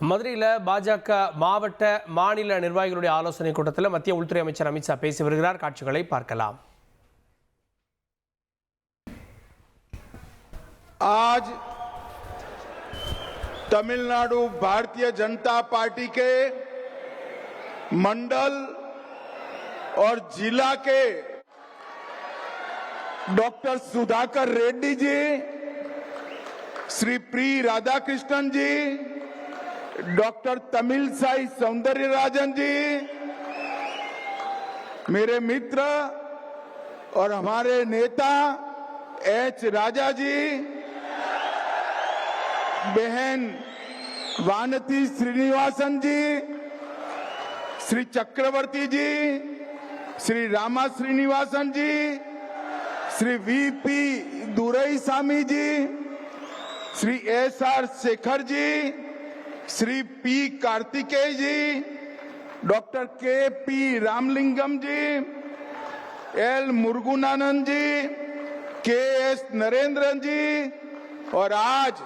மதுரையில் பாஜக மாவட்ட மாநில நிர்வாகிகளுடைய ஆலோசனை கூட்டத்தில் மத்திய உள்துறை அமைச்சர் அமித்ஷா பேசி வருகிறார். காட்சிகளை பார்க்கலாம். आज तमिलनाडु भारतीय जनता पार्टी के मंडल और जिला के डॉक्टर सुधाकर रेड्डी जी, श्री प्री राधाकृष्णन जी, डॉक्टर तमिलसाई सौंदर्यराजन जी, मेरे मित्र और हमारे नेता एच राजा जी, बहन वानती श्रीनिवासन जी, श्री चक्रवर्ती जी, श्री रामा श्रीनिवासन जी, श्री वीपी दुरईसामी जी, श्री एसआर शेखर जी, श्री पी कार्तिकेय जी, डॉक्टर के पी रामलिंगम जी, एल मुरुगनानंद जी, के एस नरेंद्रन जी, और आज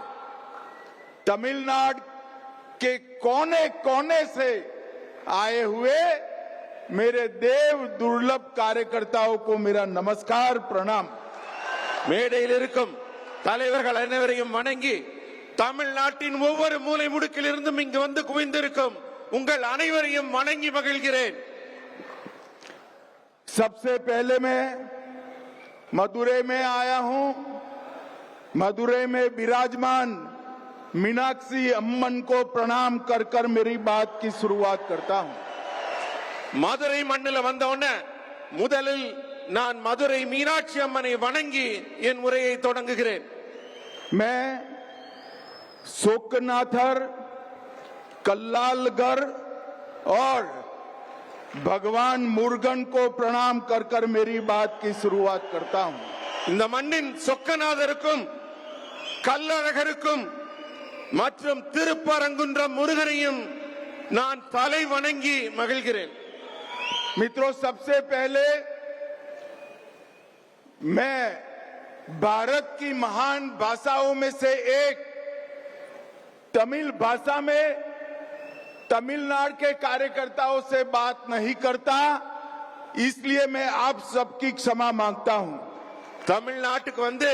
तमिलनाडु के कोने कोने से आए हुए मेरे देव दुर्लभ कार्यकर्ताओं को मेरा नमस्कार प्रणाम. மேடையில் இருக்கும் தலைவர்கள் அனைவரையும் வணங்கி தமிழ்நாட்டின் ஒவ்வொரு மூலை முடுக்கில் இருந்தும் இங்கு வந்து குவிந்திருக்கும் உங்கள் அனைவரையும் வணங்கி மகிழ்கிறேன். सबसे पहले मैं मदुरई में आया हूं. मदुरई में विराजमान मीनाक्षी अम्मन को प्रणाम कर कर मेरी बात की शुरुआत करता हूं. மதுரை மண்ணில் வந்தவுடனே முதலில் நான் மதுரை மீனாட்சி அம்மனை வணங்கி என் உரையை தொடங்குகிறேன். मैं शोकनाथर, कल्लालगढ़ और भगवान मुरुगन को प्रणाम कर कर मेरी बात की शुरुआत करता हूं. இந்த மண்ணின் சொக்கநாதருக்கும் கல்லழகருக்கும் மற்றும் திருப்பரங்குன்றம் முருகனையும் நான் தலை வணங்கி மகிழ்கிறேன். मित्रों, सबसे पहले मैं भारत की महान भाषाओं में से एक तमिल भाषा में तमिलनाडु के कार्यकर्ताओं से बात नहीं करता, इसलिए मैं आप सबकी क्षमा मांगता हूं. தமிழ்நாட்டுக்கு வந்து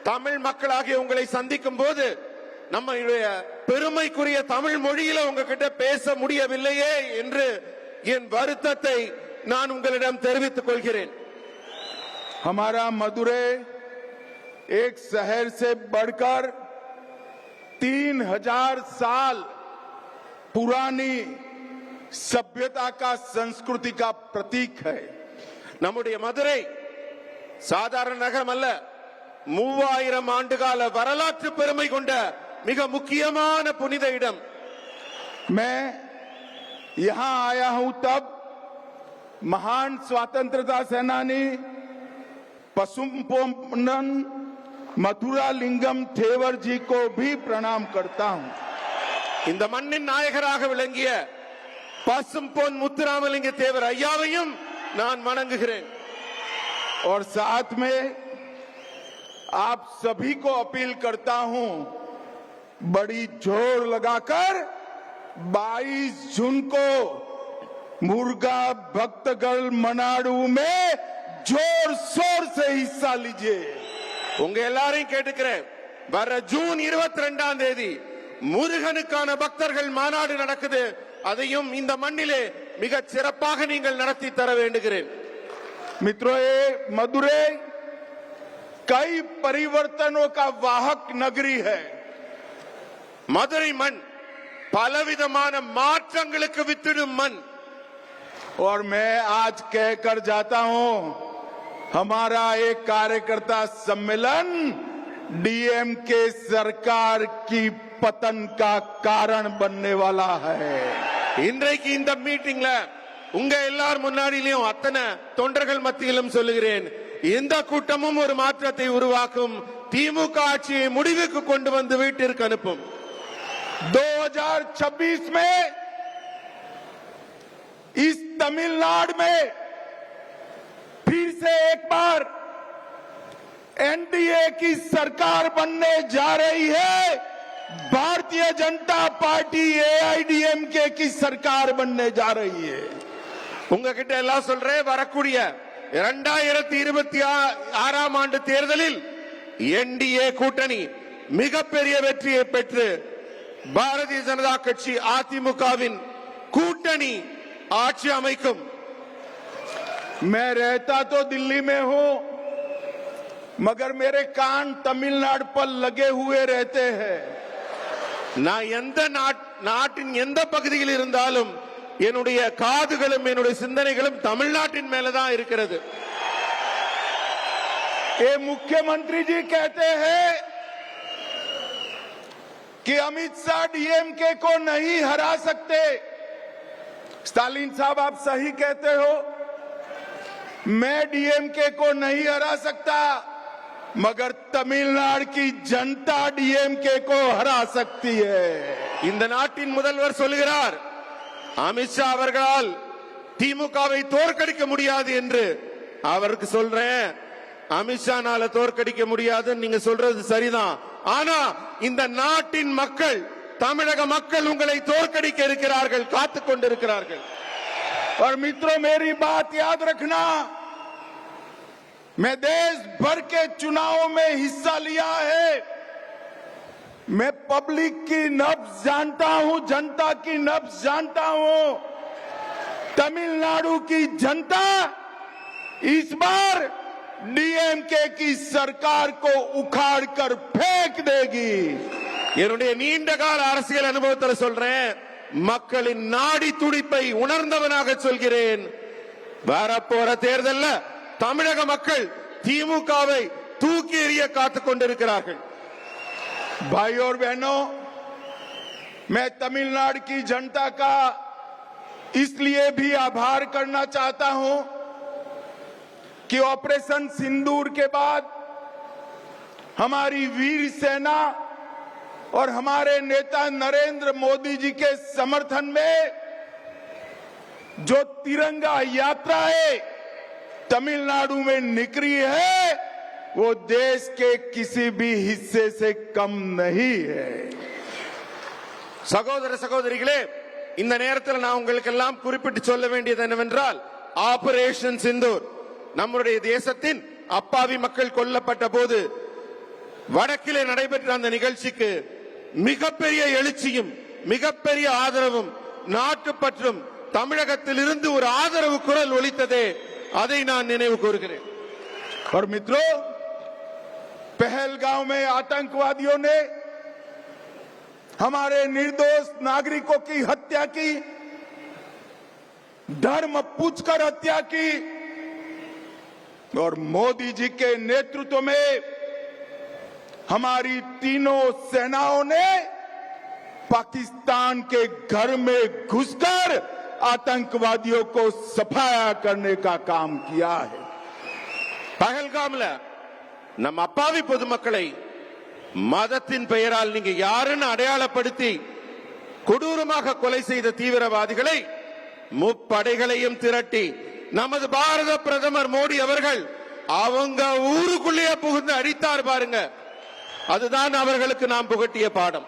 தமிழ் மக்களாகிய உங்களை சந்திக்கும் போது நம்முடைய பெருமைக்குரிய தமிழ் மொழியில உங்ககிட்ட பேச முடியவில்லையே என்று என் வருத்தத்தை நான் உங்களிடம் தெரிவித்துக் கொள்கிறேன். हमारा मदुरई एक शहर से बढ़कर 3000 साल पुरानी सभ्यता का संस्कृति का प्रतीक है. நம்முடைய மதுரை சாதாரண நகரம் அல்ல, 3000 ஆண்டுகால வரலாற்று பெருமை கொண்ட மிக முக்கியமான புனித இடம். मैं यहां आया हूं तब महान स्वतंत्रता सेनानी पसुम्पोन्नन मथुरा लिंगम थेवर जी को भी प्रणाम करता हूं. இந்த மண்ணின் நாயகராக விளங்கிய பசும்பொன் முத்துராமலிங்க தேவர் ஐயாவையும் நான் வணங்குகிறேன். और साथ में आप सभी को अपील करता हूं, बड़ी जोर लगाकर 22 जून को मुर्गा भक्तगढ़ मनाडू में जोर शोर से हिस्सा लीजिए. உங்க எல்லாரையும் கேட்டுக்கிறேன், வர ஜூன் 22ஆம் தேதி முருகனுக்கான பக்தர்கள் மாநாடு நடக்குது. அதையும் இந்த மண்ணிலே மிக சிறப்பாக நீங்கள் நடத்தி தர வேண்டுகிறேன். मित्रों, ये मदुरई कई परिवर्तनों का वाहक नगरी है. மதுரை மண் பலவிதமான மாற்றங்களுக்கு வித்திடும் மண். और मैं आज कहकर जाता हूं, हमारा एक कार्यकर्ता सम्मेलन डीएमके सरकार की पतन का कारण बनने वाला है. இன்றைக்கு இந்த மீட்டிங்ல உங்க எல்லார் முன்னாடியிலும் அத்தனை தொண்டர்கள் மத்தியிலும் சொல்லுகிறேன், இந்த கூட்டமும் ஒரு மாற்றத்தை உருவாக்கும், திமுக ஆட்சியை முடிவுக்கு கொண்டு வந்து வீட்டிற்கு அனுப்பும். 2026 में इस तमिलनाडु में फिर से एक बार एनडीए की सरकार बनने जा रही है. भारतीय जनता पार्टी एआईडीएमके की सरकार बनने जा रही है। உங்ககிட்ட எல்லாம் சொல்றேன், வரக்கூடிய 2026ஆம் ஆண்டு தேர்தலில் என்டிஏ கூட்டணி மிகப்பெரிய வெற்றியை பெற்று பாரதிய ஜனதா கட்சி அதிமுகவின் கூட்டணி ஆட்சி அமைக்கும். मैं रहता तो दिल्ली में हूं, मगर मेरे कान तमिलनाडु पर लगे हुए रहते हैं। நான் எந்த நாட்டின் எந்த பகுதியில் இருந்தாலும் என்னுடைய காதுகளும் என்னுடைய சிந்தனைகளும் தமிழ்நாட்டின் மேலதான் இருக்கிறது. ये मुख्यमंत्री जी कहते हैं कि अमित शाह डीएमके को नहीं हरा सकते। स्टालिन साहब, आप सही कहते हो, मैं डीएमके को नहीं हरा सकता, मगर तमिलनाडु की जनता डीएमके को हरा सकती है। இந்த நாட்டின் முதல்வர் சொல்கிறார், அமித்ஷா அவர்களால் திமுகவை தோற்கடிக்க முடியாது என்று. அவருக்கு சொல்றேன், அமித்ஷானால தோற்கடிக்க முடியாதுன்னு நீங்க சொல்றது சரிதான். ஆனா இந்த நாட்டின் மக்கள், தமிழக மக்கள் உங்களை தோற்கடிக்க இருக்கிறார்கள், காத்துக் கொண்டிருக்கிறார்கள். और मित्रों, मेरी बात याद रखना, मैं देश भर के चुनावों में हिस्सा लिया है। मैं पब्लिक की नब्ज जानता हूं, जनता की नब्ज जानता हूं। तमिलनाडु की जनता इस बार डीएमके की सरकार को उखाड़ कर फेंक देगी। என்னுடைய நீண்ட கால அரசியல் அனுபவத்தில் சொல்றேன், மக்களின் நாடி துடிப்பை உணர்ந்தவனாக சொல்கிறேன். வரப்போற தேர்தல்ல தமிழக மக்கள் திமுகவை தூக்கி எறிய காத்துக் கொண்டிருக்கிறார்கள். भाई और बहनों, मैं तमिलनाडु की जनता का इसलिए भी आभार करना चाहता हूं कि ऑपरेशन सिंदूर के बाद हमारी वीर सेना और हमारे नेता नरेंद्र मोदी जी के समर्थन में जो तिरंगा यात्रा है तमिलनाडु में निकली है, वो देश के किसी भी हिस्से से कम नहीं है। சகோதர சகோதரிகளே, இந்த நேரத்தில் நான் உங்களுக்கு எல்லாம் குறிப்பிட்டு சொல்ல வேண்டியது என்னவென்றால், ஆபரேஷன் சிந்தூர் நம்முடைய தேசத்தின் அப்பாவி மக்கள் கொல்லப்பட்ட போது வடக்கிலே நடைபெற்ற அந்த நிகழ்ச்சிக்கு மிகப்பெரிய எழுச்சியும் மிகப்பெரிய ஆதரவும் நாட்டுப்பற்றும் தமிழகத்தில் இருந்து ஒரு ஆதரவு குரல் ஒலித்ததே, அதை நான் நினைவு கூறுகிறேன். और मित्रों, पहलगांव में आतंकवादियों ने हमारे निर्दोष नागरिकों की हत्या की, धर्म पूछकर हत्या की, और मोदी जी के नेतृत्व में हमारी तीनों सेनाओं ने पाकिस्तान के घर में घुसकर आतंकवादियों को सफाया करने का काम किया है। பகல்காம்ல நம்ம அப்பாவி பொதுமக்களை மதத்தின் பெயரால் நீங்க யாருன்னு அடையாளப்படுத்தி கொடூரமாக கொலை செய்த தீவிரவாதிகளை முப்படைகளையும் திரட்டி நமது பாரத பிரதமர் மோடி அவர்கள் அவங்க ஊருக்குள்ளேயே புகுந்து அடித்தார் பாருங்க. அதுதான் அவர்களுக்கு நாம் புகட்டிய பாடம்.